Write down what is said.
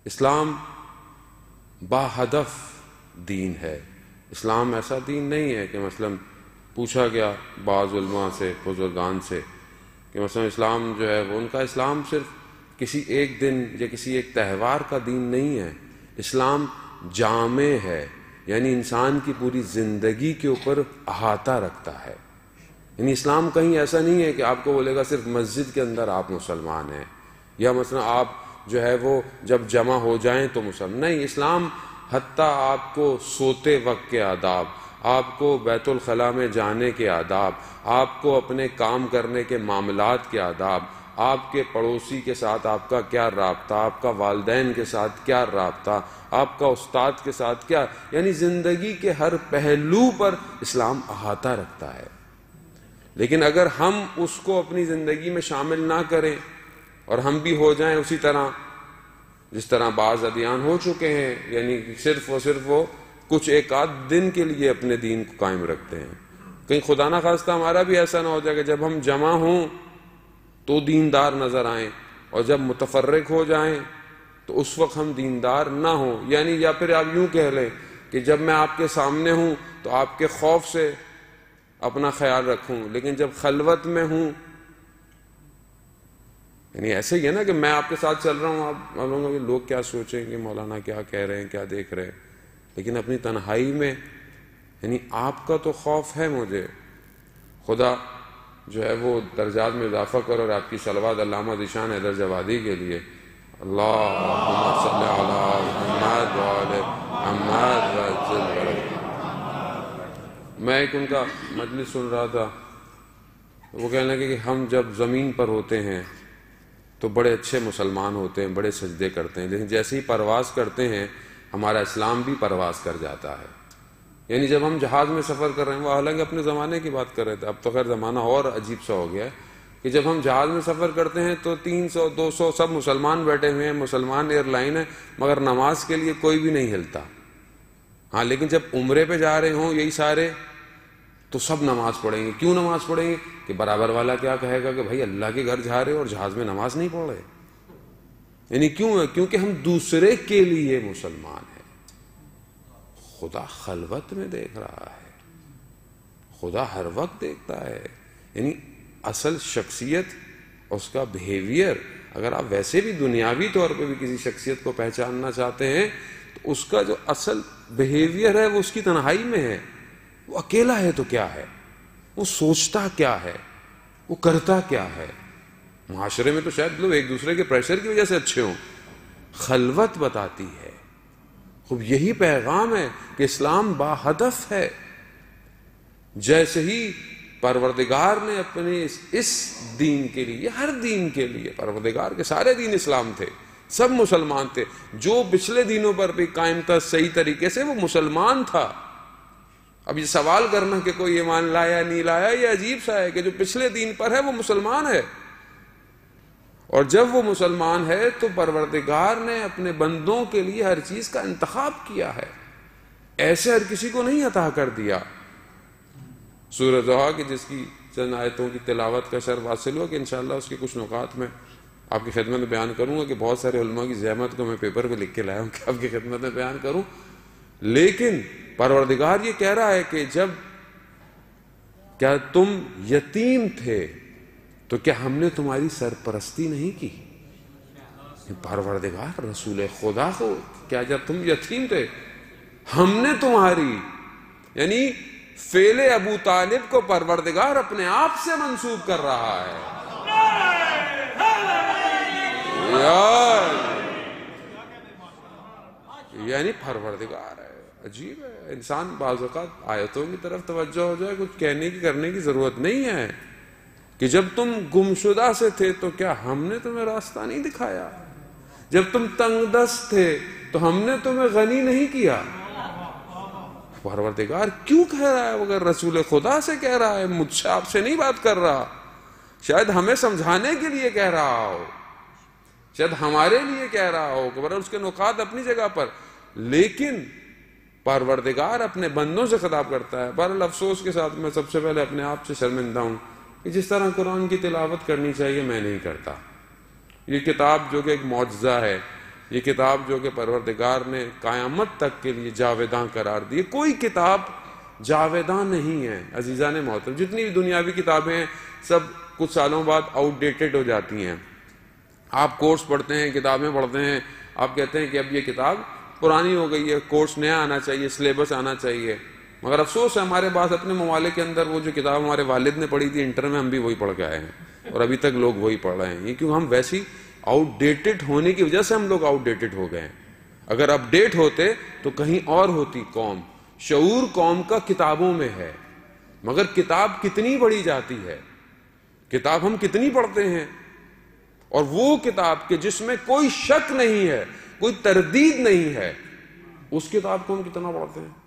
اسلام با ہدف دین ہے. اسلام ایسا دین نہیں ہے کہ مثلا پوچھا گیا بعض علماء سے، بزرگان سے، کہ مثلا اسلام جو ہے وہ ان کا اسلام صرف کسی ایک دن یا کسی ایک تہوار کا دین نہیں ہے. اسلام جامع ہے، یعنی انسان کی پوری زندگی کے اوپر احاطہ رکھتا ہے. یعنی اسلام کہیں ایسا نہیں ہے کہ آپ کو بولے گا صرف مسجد کے اندر آپ مسلمان ہیں، یا مثلا آپ جو ہے وہ جب جمع ہو جائیں تو مسلمان. نہیں، اسلام حتیٰ آپ کو سوتے وقت کے آداب، آپ کو بیت الخلاء میں جانے کے آداب، آپ کو اپنے کام کرنے کے معاملات کے آداب، آپ کے پڑوسی کے ساتھ آپ کا کیا رابطہ، آپ کا والدین کے ساتھ کیا رابطہ، آپ کا استاد کے ساتھ کیا، یعنی زندگی کے ہر پہلو پر اسلام احاطہ رکھتا ہے. لیکن اگر ہم اس کو اپنی زندگی میں شامل نہ کریں اور ہم بھی ہو جائیں اسی طرح جس طرح بعض ادیان ہو چکے ہیں، یعنی صرف وہ کچھ ایک آدھ دن کے لیے اپنے دین کو قائم رکھتے ہیں، کہیں خدا نہ خواستہ ہمارا بھی ایسا نہ ہو جائے کہ جب ہم جمع ہوں تو دیندار نظر آئیں اور جب متفرق ہو جائیں تو اس وقت ہم دیندار نہ ہوں. یعنی یا پھر آپ یوں کہہ لیں کہ جب میں آپ کے سامنے ہوں تو آپ کے خوف سے اپنا خیال رکھوں، لیکن جب خلوت میں ہوں، یعنی ایسے ہی ہے نا کہ میں آپ کے ساتھ چل رہا ہوں، آپ معلوم کہ لوگ کیا سوچیں گے، مولانا کیا کہہ رہے ہیں، کیا دیکھ رہے ہیں، لیکن اپنی تنہائی میں یعنی آپ کا تو خوف ہے مجھے. خدا جو ہے وہ درجات میں اضافہ کرو اور آپ کی صلوات علامہ ذیشان حیدر جوادی کے لیے. اللہم صلی علی محمد وعلی محمد وسلم. میں ایک ان کا مجلس سن رہا تھا، وہ کہنے لگے کہ ہم جب زمین پر ہوتے ہیں تو بڑے اچھے مسلمان ہوتے ہیں، بڑے سجدے کرتے ہیں، لیکن جیسے ہی پرواز کرتے ہیں ہمارا اسلام بھی پرواز کر جاتا ہے. یعنی جب ہم جہاز میں سفر کر رہے ہیں، وہ حالانکہ اپنے زمانے کی بات کر رہے تھے، اب تو خیر زمانہ اور عجیب سا ہو گیا ہے کہ جب ہم جہاز میں سفر کرتے ہیں تو 300 200 سب مسلمان بیٹھے ہوئے ہیں، مسلمان ایئر لائن ہے، مگر نماز کے لیے کوئی بھی نہیں ہلتا. ہاں لیکن جب عمرے پہ جا رہے ہوں یہی سارے تو سب نماز پڑھیں گے. کیوں نماز پڑھیں گے؟ کہ برابر والا کیا کہے گا کہ بھائی اللہ کے گھر جا رہے اور جہاز میں نماز نہیں پڑھ رہے. یعنی کیوں ہے؟ کیونکہ ہم دوسرے کے لیے مسلمان ہیں. خدا خلوت میں دیکھ رہا ہے، خدا ہر وقت دیکھتا ہے. یعنی اصل شخصیت، اس کا بیہیویئر، اگر آپ ویسے بھی دنیاوی طور پہ بھی کسی شخصیت کو پہچاننا چاہتے ہیں تو اس کا جو اصل بیہیویئر ہے وہ اس کی تنہائی میں ہے. وہ اکیلا ہے تو کیا ہے، وہ سوچتا کیا ہے، وہ کرتا کیا ہے. معاشرے میں تو شاید لوگ ایک دوسرے کے پریشر کی وجہ سے اچھے ہوں. خلوت بتاتی ہے. خوب یہی پیغام ہے کہ اسلام با ہدف ہے. جیسے ہی پروردگار نے اپنے اس دین کے لیے، ہر دین کے لیے، پروردگار کے سارے دین اسلام تھے، سب مسلمان تھے. جو پچھلے دینوں پر بھی قائم تھا صحیح طریقے سے وہ مسلمان تھا. اب یہ سوال کرنا کہ کوئی ایمان لایا نہیں لایا، یہ عجیب سا ہے کہ جو پچھلے دین پر ہے وہ مسلمان ہے. اور جب وہ مسلمان ہے تو پروردگار نے اپنے بندوں کے لیے ہر چیز کا انتخاب کیا ہے، ایسے ہر کسی کو نہیں عطا کر دیا. سورہ ضحیٰ کی جس کی چند آیتوں کی تلاوت کا شرف حاصل ہوا کہ انشاءاللہ اس کے کچھ نکات میں آپ کی خدمت میں بیان کروں گا، کہ بہت سارے علماء کی زحمت کو میں پیپر پہ لکھ کے لایا ہوں کہ آپ کی خدمت میں بیان کروں. لیکن پروردگار یہ کہہ رہا ہے کہ جب کیا تم یتیم تھے تو کیا ہم نے تمہاری سرپرستی نہیں کی؟ پروردگار رسول خدا کو، کیا جب تم یتیم تھے ہم نے تمہاری، یعنی فعل ابو طالب کو پروردگار اپنے آپ سے منسوب کر رہا ہے. یعنی پروردگار ہے. عجیب ہے. انسان بعض اوقات آیتوں کی طرف توجہ ہو جائے، کچھ کہنے کی کرنے کی ضرورت نہیں ہے کہ جب تم گمشدہ سے تھے تو کیا ہم نے تمہیں راستہ نہیں دکھایا؟ جب تم تنگ دست تھے تو ہم نے تمہیں غنی نہیں کیا؟ پروردگار کیوں کہہ رہا ہے؟ اگر رسول خدا سے کہہ رہا ہے، مجھ سے آپ سے نہیں بات کر رہا. شاید ہمیں سمجھانے کے لیے کہہ رہا ہو، شاید ہمارے لیے کہہ رہا ہو کہ برابر اس کے نکات اپنی جگہ پر، لیکن پروردگار اپنے بندوں سے خطاب کرتا ہے. بہرحال افسوس کے ساتھ میں سب سے پہلے اپنے آپ سے شرمندہ ہوں کہ جس طرح قرآن کی تلاوت کرنی چاہیے میں نہیں کرتا. یہ کتاب جو کہ ایک معجزہ ہے، یہ کتاب جو کہ پروردگار نے قیامت تک کے لیے جاویداں قرار دی. کوئی کتاب جاویداں نہیں ہے عزیزان محترم. جتنی بھی دنیاوی کتابیں ہیں سب کچھ سالوں بعد آؤٹ ڈیٹڈ ہو جاتی ہیں. آپ کورس پڑھتے ہیں، کتابیں پڑھتے ہیں، آپ کہتے ہیں کہ اب یہ کتاب پرانی ہو گئی ہے، کورس نیا آنا چاہیے، سلیبس آنا چاہیے. مگر افسوس ہے ہمارے پاس اپنے ممالک کے اندر وہ جو کتاب ہمارے والد نے پڑھی تھی انٹر میں، ہم بھی وہی پڑھ کے آئے ہیں اور ابھی تک لوگ وہی پڑھ رہے ہیں. یہ کیوں؟ ہم ویسی آؤٹ ڈیٹڈ ہونے کی وجہ سے ہم لوگ آؤٹ ڈیٹڈ ہو گئے ہیں. اگر اپ ڈیٹ ہوتے تو کہیں اور ہوتی قوم. شعور قوم کا کتابوں میں ہے، مگر کتاب کتنی پڑھی جاتی ہے، کتاب ہم کتنی پڑھتے ہیں. اور وہ کتاب کہ جس میں کوئی شک نہیں ہے، کوئی تردید نہیں ہے، اس کتاب کو ہم کتنا پڑھتے ہیں.